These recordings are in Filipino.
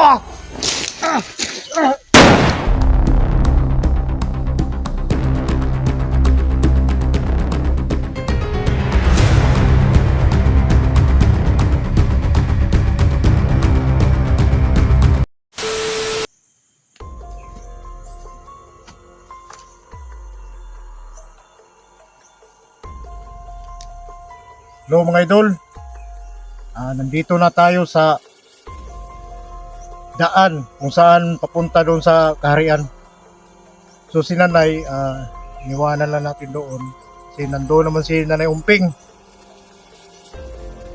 Hello mga idol, nandito na tayo sa daan kung saan papunta doon sa kaharian. So si nanay, iniwanan lang natin doon kasi nandoon naman si nanay Umping.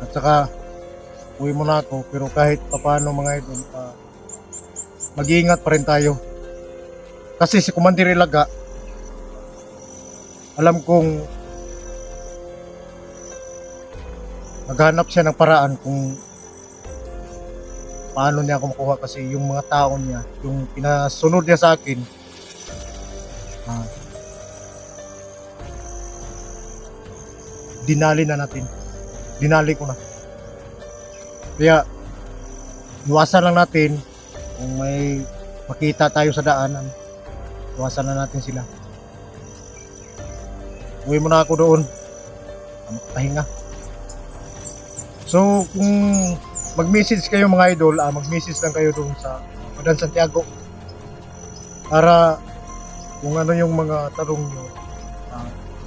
At saka uwi muna ako, pero kahit papaano mga idol, mag-iingat pa rin tayo. Kasi si Commander Ilaga, alam kong maghanap siya ng paraan kung paano niya ako makuha, kasi yung mga tao niya, yung pinasunod niya sa akin, dinali ko na. Kaya iwasan lang natin kung may makita tayo sa daanan, iwasan lang natin sila. Uwi muna ako doon, makapahinga. So kung mag-message kayo mga idol, mag-message lang kayo doon sa Madan Santiago para kung ano yung mga tanong nyo,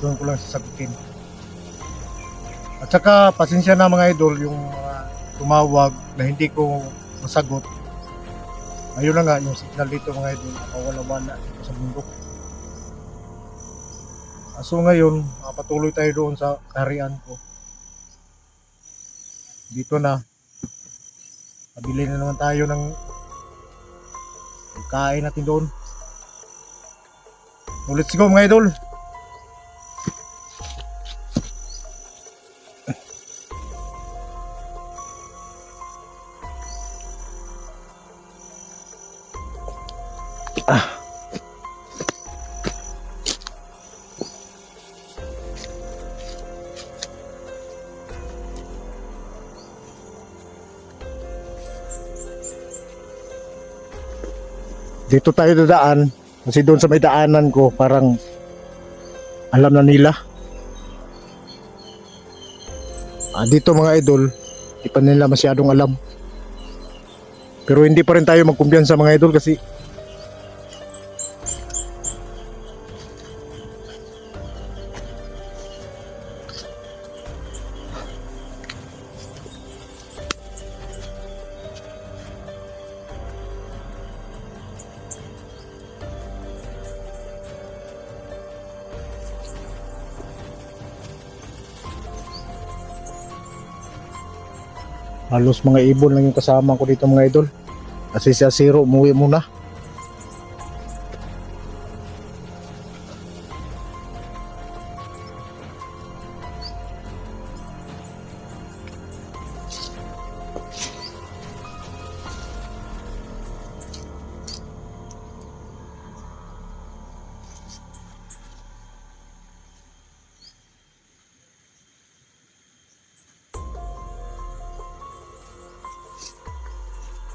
doon ko lang sasagutin. At saka pasensya na mga idol yung mga tumawag na hindi ko masagot. Ayun na nga yung signal dito mga idol, nakawala-wala dito sa bundok. So ngayon, patuloy tayo doon sa kaharian ko. Dito na, pabili na naman tayo ng pagkain natin doon. So let's go mga idol. Dito tayo dadaan kasi doon sa may daanan ko parang alam na nila. Dito mga idol, di pa nila masyadong alam. Pero hindi pa rin tayo magkumpiyansa mga idol kasi halos mga ibon lang yung kasama ko dito mga idol. Kasi si Asiro umuwi muna.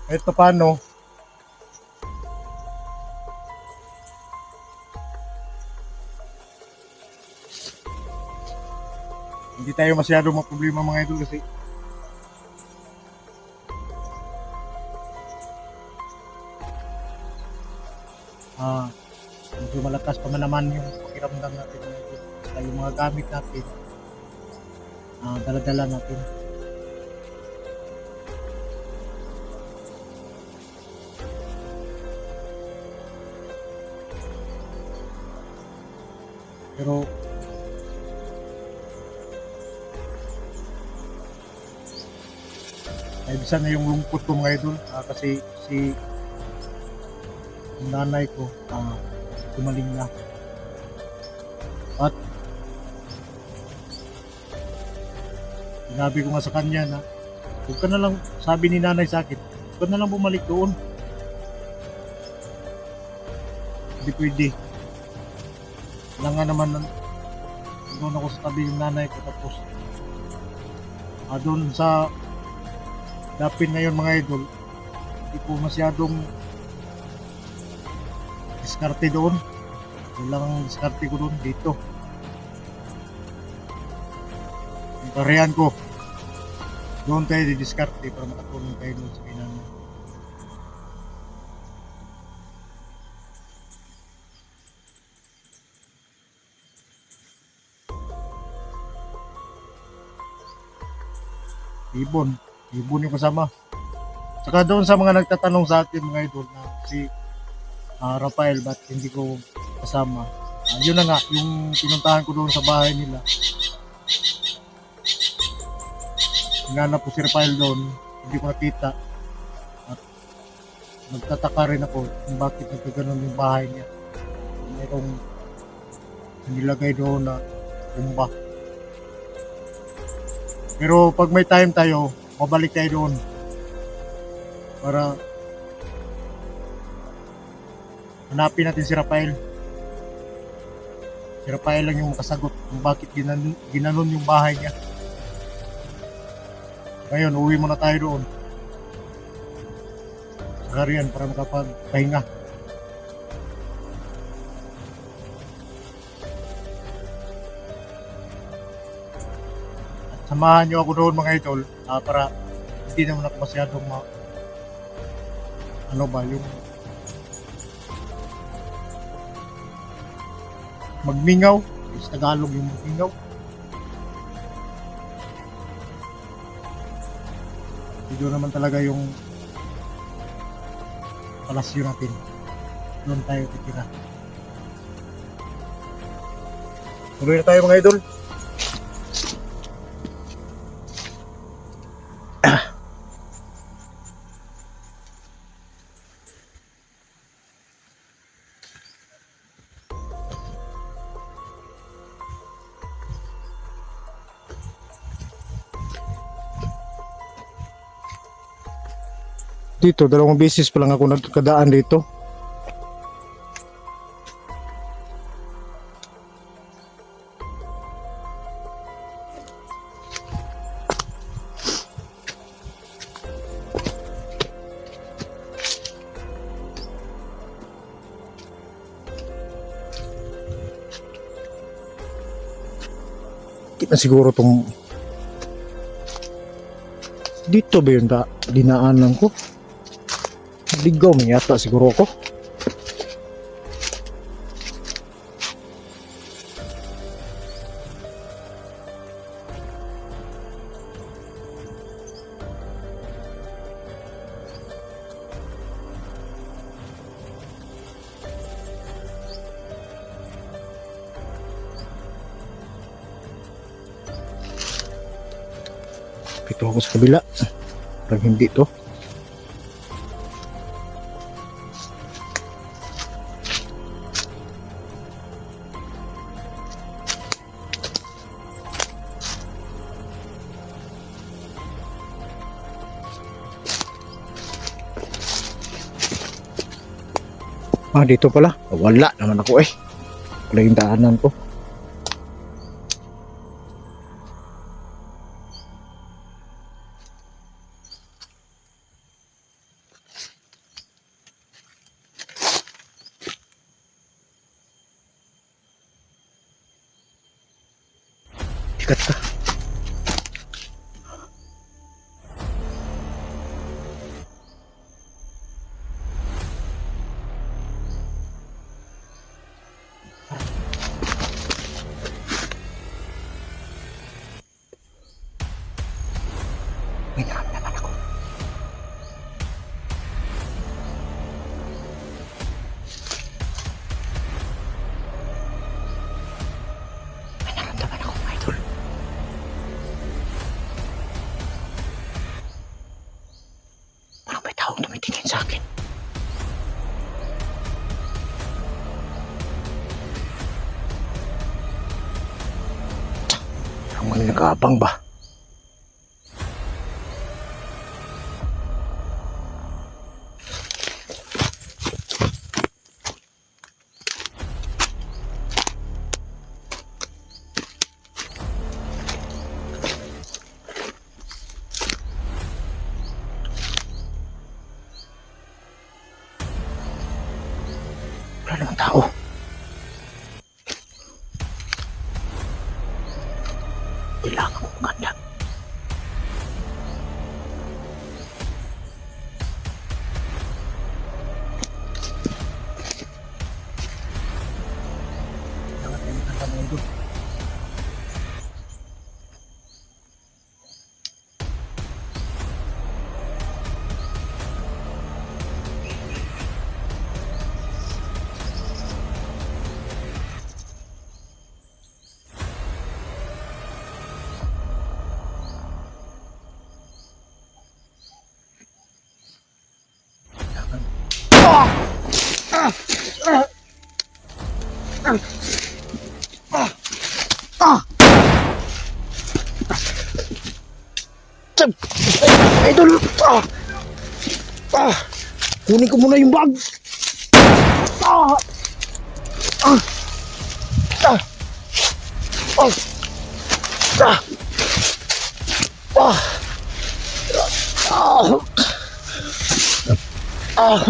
Ito paano? Hindi tayo masyado maproblema mga idol kasi medyo malakas pa naman yung pakiramdam natin mga idol. Basta yung mga gamit natin, dala-dala natin. Pero ay bisa na yung lungkot ko mga idol, kasi si nanay ko gumaling na. At sinabi ko nga sa kanya na huwag ka na lang, sabi ni nanay sa akin, huwag ka na lang bumalik doon. Hindi pwede. Kailangan naman doon ako sa tabi yung nanay ko, tapos doon sa dapin ngayon mga idol, Hindi ko masyadong diskarte doon. Walang diskarte ko doon dito. Yung karehan ko, doon tayo didiskarte para makatulong tayo doon sa kailangan. Ibon yung kasama. Saka doon sa mga nagtatanong sa atin mga idol na si Rafael ba't hindi ko kasama. Yun na nga, yung pinuntahan ko doon sa bahay nila. Hinanap ko si Rafael doon, hindi ko nakita. At nagtataka rin ako kung bakit nagkaganon yung bahay niya. Mayroong nilagay doon na bomba. Pero pag may time tayo, mabalik tayo doon para hanapin natin si Rafael. Si Rafael lang yung makasagot kung bakit ginanon yung bahay niya. Ngayon, uwi muna tayo doon. Sa Karian para makapagpahinga. Samahan nyo ako doon mga idol para hindi naman ako masyadong yung magmingaw. Sa Tagalog yung magmingaw. Dito naman talaga yung palasyo natin. Doon tayo titira. Tuloy na tayo mga idol. Dito, 2 beses pa lang ako nagkadaan dito. Di na siguro tong dito ba yung dinaanan ko? Ligaw man yata siguro ako. Pito ako sa kabila. Parang hindi to. Dito pala. Wala naman ako eh. Wala yung daanan ko. Ikat ka. May naman ako. May naramdaman ako, mga idol. Parang may taong tumitingin sa akin. Parang may nag-aabang ba? Wala namang tao. Kailangan ko maganda. Kailangan tayo maganda mga idol. Idol! Kunin ko muna yung bag! Ah! Ah! Ah! Ah! Ah! Ah! Ah!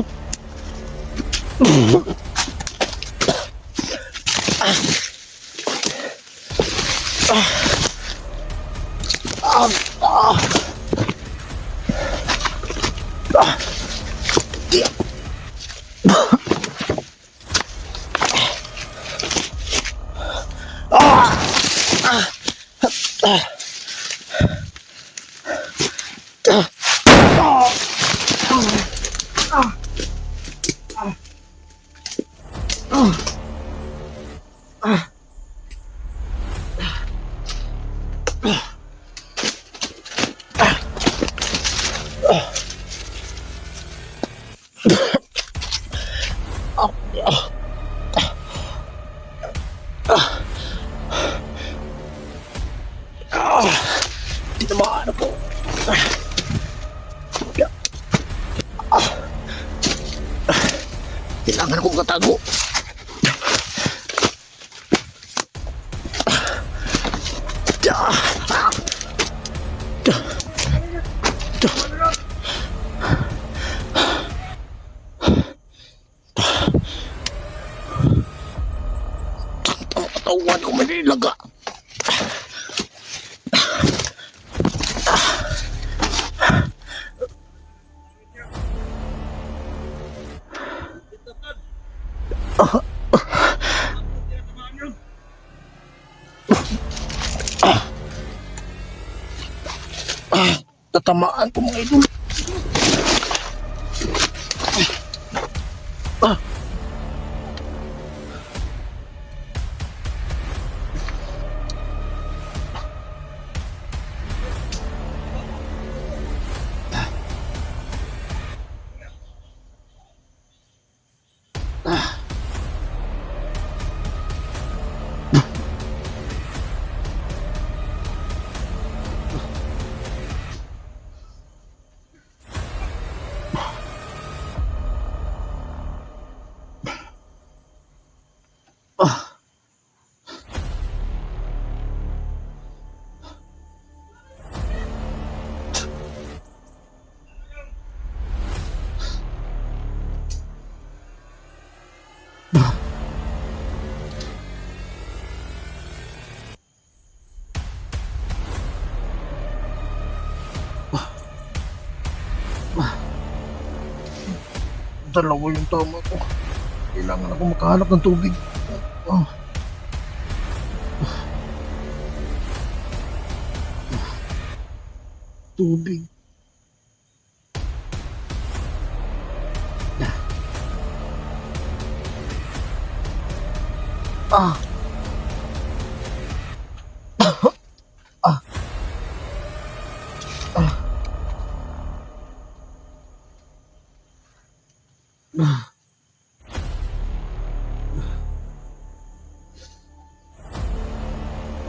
Tinamaan ako. Kailangan akong katago. Ang katawan ko manilaga. Tatamaan ko mga idol. Dalawa yung tama ko. Kailangan ako makahanap ng tubig. Tubig. Ah. Ah.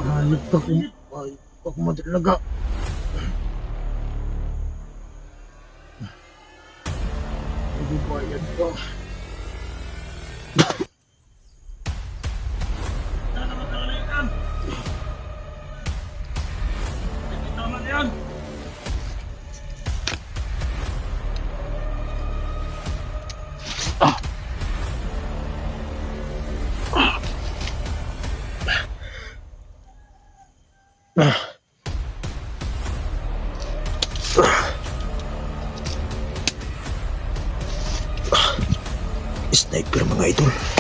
Hayop pa ko. Hayop pa ko madalaga. Nagbabayad pa. Sniper mga idol.